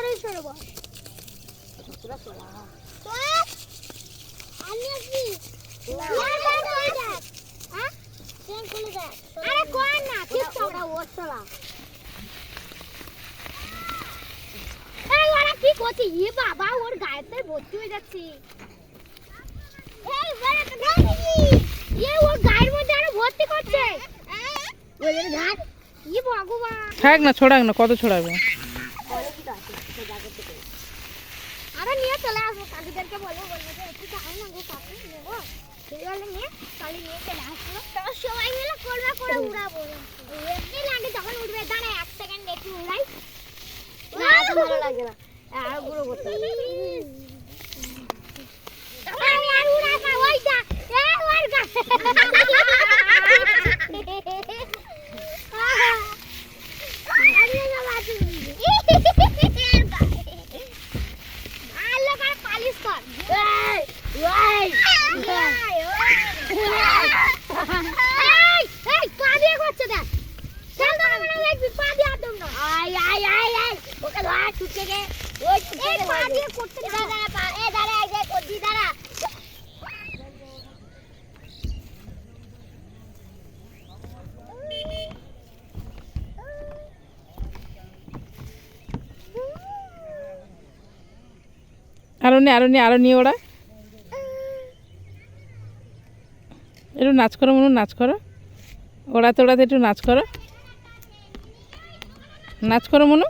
ধরেই সরে বস। পুরো চলা তো আমি আসি না দেখ হ্যাঁ চেন খুলে দেখ। আরে কোন না ঠিক তো ওটা ওর চলা। এই ওরা কি করছে? ই বাবা ওর গায়েতে ভর্তি হয়ে যাচ্ছে। এই বড় তো ধরেছি। ওর গায়ের মধ্যে আরো ভর্তি করছে। ওই যে ধার ই ভগবান। থাক না, ছড়াক না, কত ছড়াবে। আরে নিয়ে চলে আসবো, কাকুদেরকে বলবো যে একটু চাই না গো কাকু নেবো। সেই বলে নিয়ে কালি নিয়ে চলে আসবো। তো সবাই মিলে করবা করে উড়াবো। এমনি লাগে যখন উঠবে দাঁড়া 1 সেকেন্ড একটু উড়াই। না এত ভালো লাগে না, আর গুঁড়ো করতে হবে। আমি আর উড়াই না ওইটা ওর গা। আরে না বাজু আলো কার পালিশ কর। এই পা দিয়ে করছে দেখ। চল তো আমরা দেখবি পা দিয়ে আদম না। আই ওকে ধর ছুটকে গে। ওই ছুটকে গে পা দিয়ে করতে দাঁড়া পা এ দাঁড়া এই যে করদি দাঁড়া। আরো নিয়ে ওরা একটু নাচ করো মনু, নাচ করো, ওড়াতে ওড়াতে একটু নাচ করো, নাচ করো মনু।